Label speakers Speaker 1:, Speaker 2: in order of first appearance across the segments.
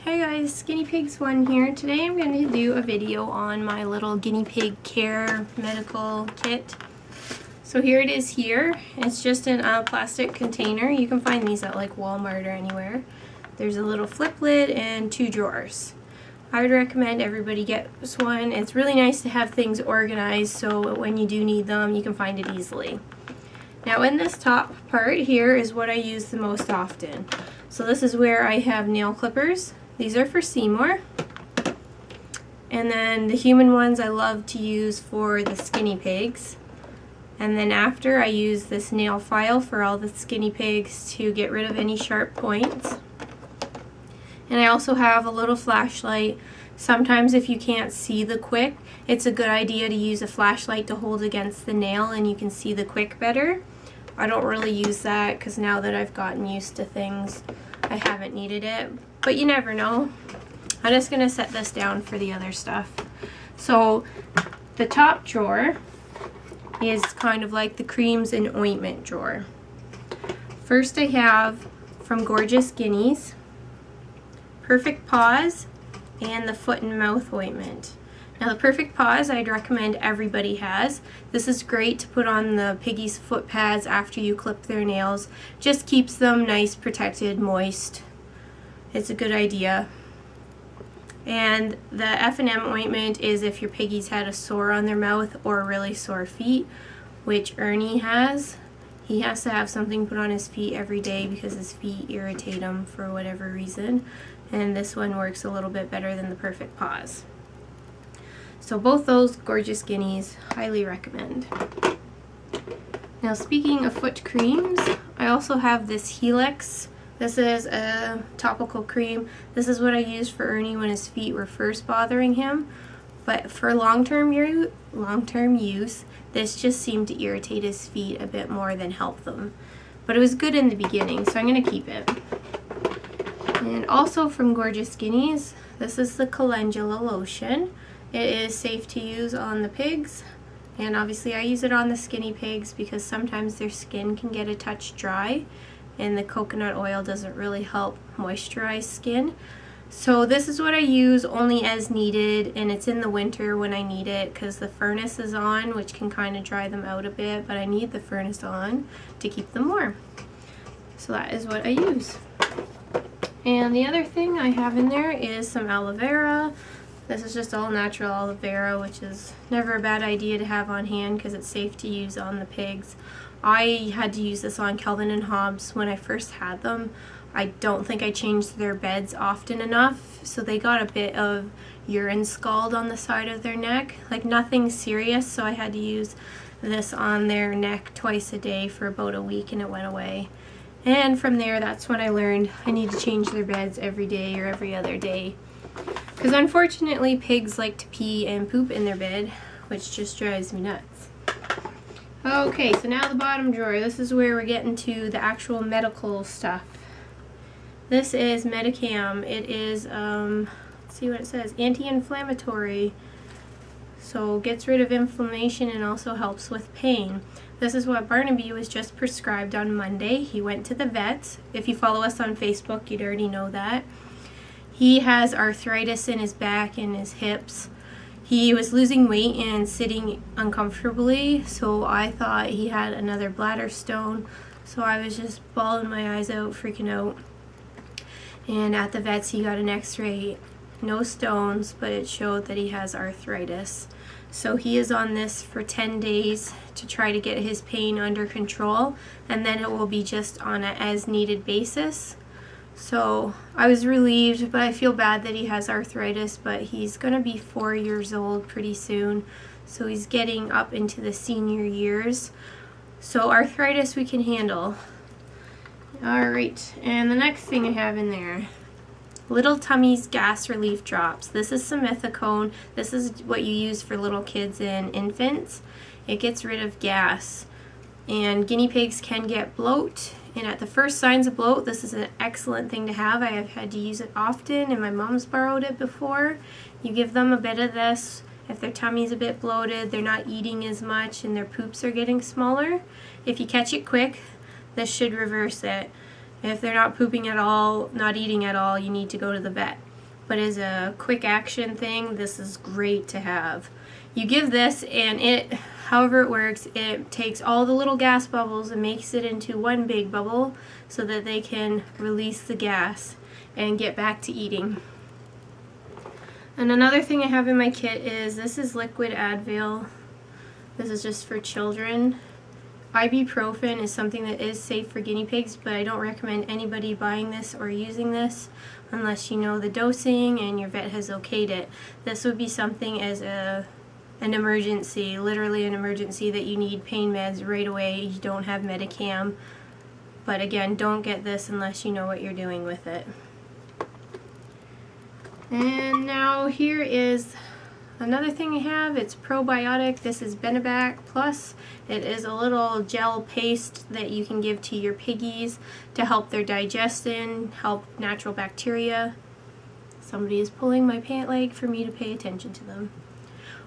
Speaker 1: Hey guys, Guinea Pigs 1 here. Today I'm going to do a video on my little guinea pig care medical kit. So here it is here. It's just in a plastic container. You can find these at like Walmart or anywhere. There's a little flip lid and 2 drawers. I would recommend everybody get this one. It's really nice to have things organized so when you do need them you can find it easily. Now in this top part here is what I use the most often. So this is where I have nail clippers. These are for Seymour. And then the human ones I love to use for the skinny pigs. And then after I use this nail file for all the skinny pigs to get rid of any sharp points. And I also have a little flashlight. Sometimes if you can't see the quick, it's a good idea to use a flashlight to hold against the nail and you can see the quick better. I don't really use that because now that I've gotten used to things, I haven't needed it. But you never know. I'm just going to set this down for the other stuff. So the top drawer is kind of like the creams and ointment drawer. First I have from Gorgeous Guineas, Perfect Paws, and the foot and mouth ointment. Now the Perfect Paws I'd recommend everybody has. This is great to put on the piggy's foot pads after you clip their nails. Just keeps them nice, protected, moist. It's a good idea. And the F&M ointment is if your piggy's had a sore on their mouth or really sore feet, which Ernie has. He has to have something put on his feet every day because his feet irritate him for whatever reason. And this one works a little bit better than the Perfect Paws. So both those Gorgeous Guineas, highly recommend. Now speaking of foot creams, I also have this Helix. This is a topical cream. This is what I used for Ernie when his feet were first bothering him. But for long-term use, this just seemed to irritate his feet a bit more than help them. But it was good in the beginning, so I'm going to keep it. And also from Gorgeous Guineas, this is the Calendula Lotion. It is safe to use on the pigs. And obviously I use it on the skinny pigs because sometimes their skin can get a touch dry. And the coconut oil doesn't really help moisturize skin. So this is what I use only as needed, and it's in the winter when I need it because the furnace is on, which can kind of dry them out a bit, but I need the furnace on to keep them warm. So that is what I use. And the other thing I have in there is some aloe vera. This is just all natural aloe vera, which is never a bad idea to have on hand because it's safe to use on the pigs. I had to use this on Kelvin and Hobbs when I first had them. I don't think I changed their beds often enough, so they got a bit of urine scald on the side of their neck. Like nothing serious, so I had to use this on their neck twice a day for about a week and it went away. And from there, that's when I learned I need to change their beds every day or every other day. Because unfortunately, pigs like to pee and poop in their bed, which just drives me nuts. Okay, so now the bottom drawer. This is where we're getting to the actual medical stuff. This is Medicham. It is, let's see what it says, anti-inflammatory. So gets rid of inflammation and also helps with pain. This is what Barnaby was just prescribed on Monday. He went to the vet. If you follow us on Facebook, you'd already know that. He has arthritis in his back and his hips. He was losing weight and sitting uncomfortably, so I thought he had another bladder stone. So I was just bawling my eyes out, freaking out. And at the vet's he got an x-ray, no stones, but it showed that he has arthritis. So he is on this for 10 days to try to get his pain under control, and then it will be just on an as-needed basis. So I was relieved, but I feel bad that he has arthritis, but he's going to be 4 years old pretty soon. So he's getting up into the senior years. So arthritis we can handle. Alright, and the next thing I have in there, Little Tummy's Gas Relief Drops. This is simethicone. This is what you use for little kids and infants. It gets rid of gas. And guinea pigs can get bloat. And at the first signs of bloat, this is an excellent thing to have. I have had to use it often, and my mom's borrowed it before. You give them a bit of this. If their tummy's a bit bloated, they're not eating as much, and their poops are getting smaller. If you catch it quick, this should reverse it. If they're not pooping at all, not eating at all, you need to go to the vet. but as a quick action thing, this is great to have. You give this, and it, however it works, it takes all the little gas bubbles and makes it into one big bubble so that they can release the gas and get back to eating. And another thing I have in my kit is, this is liquid Advil. This is just for children. Ibuprofen is something that is safe for guinea pigs, but I don't recommend anybody buying this or using this unless you know the dosing and your vet has okayed it. This would be something as an emergency, literally an emergency, that you need pain meds right away. You don't have Medicham. But again, don't get this unless you know what you're doing with it. And now here is another thing I have. It's Probiotic. This is Benebac Plus. It is a little gel paste that you can give to your piggies to help their digestion, help natural bacteria. Somebody is pulling my pant leg for me to pay attention to them.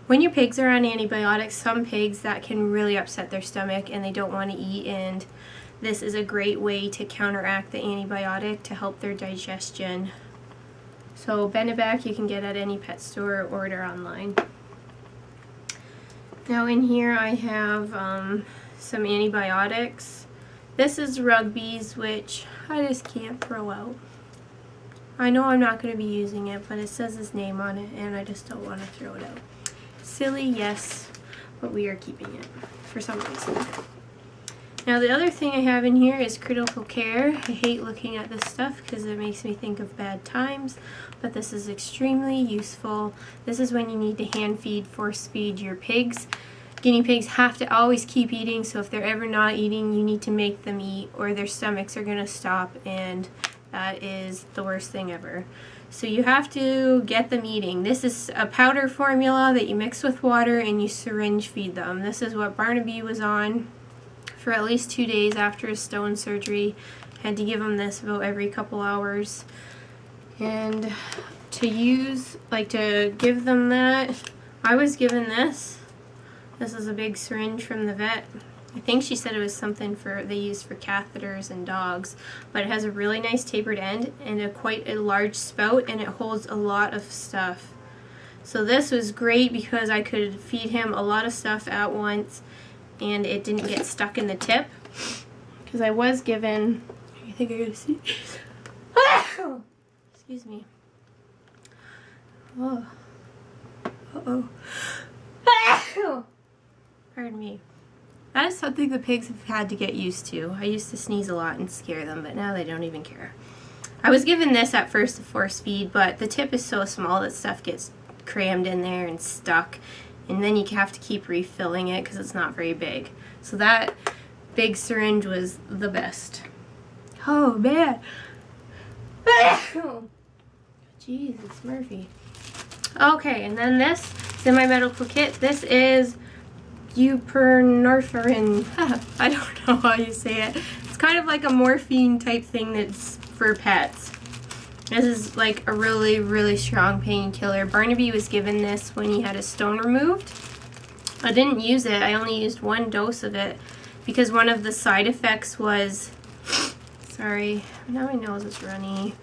Speaker 1: When your pigs are on antibiotics, some pigs, that can really upset their stomach and they don't want to eat, and this is a great way to counteract the antibiotic to help their digestion. So Benebac you can get at any pet store or order online. Now in here I have some antibiotics. This is Rugby's, which I just can't throw out. I know I'm not going to be using it, but it says his name on it and I just don't want to throw it out. Silly, yes, but we are keeping it for some reason. Now the other thing I have in here is critical care. I hate looking at this stuff because it makes me think of bad times, but this is extremely useful. This is when you need to hand feed, force feed your pigs. Guinea pigs have to always keep eating, so if they're ever not eating, you need to make them eat or their stomachs are going to stop, and that is the worst thing ever. So you have to get them eating. This is a powder formula that you mix with water and you syringe feed them. This is what Barnaby was on for at least 2 days after his stone surgery. Had to give him this about every couple hours. And to use, like to give them that, I was given this. This is a big syringe from the vet. I think she said it was something they use for catheters and dogs, but it has a really nice tapered end and quite a large spout, and it holds a lot of stuff. So this was great because I could feed him a lot of stuff at once and it didn't get stuck in the tip. Because I was given, I think I gotta see. Excuse me. Oh. Uh-oh. Pardon me. That is something the pigs have had to get used to. I used to sneeze a lot and scare them, but now they don't even care. I was given this at first to force feed, but the tip is so small that stuff gets crammed in there and stuck, and then you have to keep refilling it because it's not very big. So that big syringe was the best. Oh man. Jesus, Murphy. Okay, and then this is in my medical kit. This is buprenorphine. I don't know how you say it. It's kind of like a morphine type thing that's for pets. This is like a really, really strong painkiller. Barnaby was given this when he had his stone removed. I didn't use it. I only used 1 dose of it because one of the side effects was, sorry, now my nose is runny,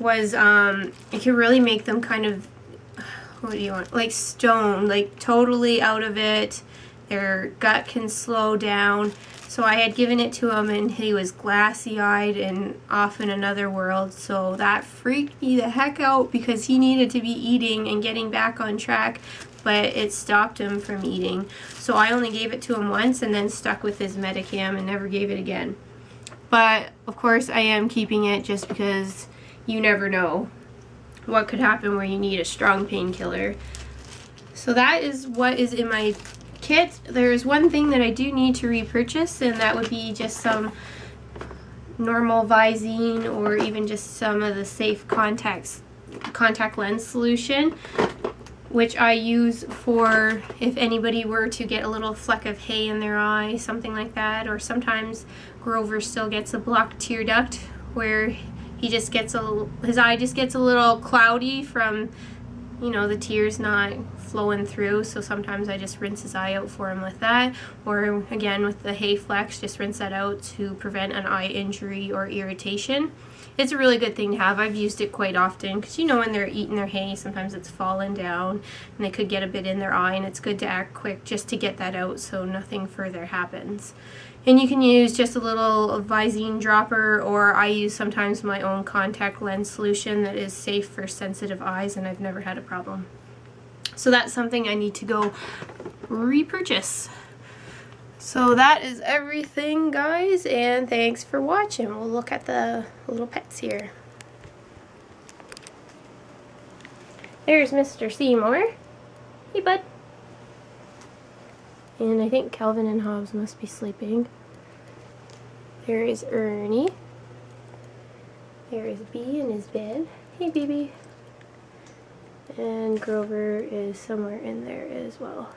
Speaker 1: was it could really make them kind of, what do you want, like stone, like totally out of it. Their gut can slow down. So I had given it to him and he was glassy-eyed and off in another world. So that freaked me the heck out because he needed to be eating and getting back on track, but it stopped him from eating. So I only gave it to him once and then stuck with his Medicham and never gave it again. But of course I am keeping it just because you never know what could happen where you need a strong painkiller. So that is what is in my kit. There's one thing that I do need to repurchase, and that would be just some normal Visine or even just some of the safe contact lens solution, which I use for if anybody were to get a little fleck of hay in their eye, something like that. Or sometimes Grover still gets a blocked tear duct where he just gets his eye just gets a little cloudy from, you know, the tears not flowing through. So sometimes I just rinse his eye out for him with that, or again with the hay flex, just rinse that out to prevent an eye injury or irritation. it's a really good thing to have. I've used it quite often because you know when they're eating their hay, sometimes it's fallen down and they could get a bit in their eye, and it's good to act quick just to get that out so nothing further happens. And you can use just a little Visine dropper, or I use sometimes my own contact lens solution that is safe for sensitive eyes, and I've never had a problem. So that's something I need to go repurchase. So that is everything, guys, and thanks for watching. We'll look at the little pets here. There's Mr. Seymour. Hey, bud. And I think Calvin and Hobbs must be sleeping. There is Ernie. There is Bee in his bed. Hey, baby. And Grover is somewhere in there as well.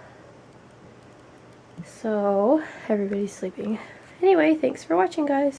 Speaker 1: So, everybody's sleeping. Anyway, thanks for watching, guys.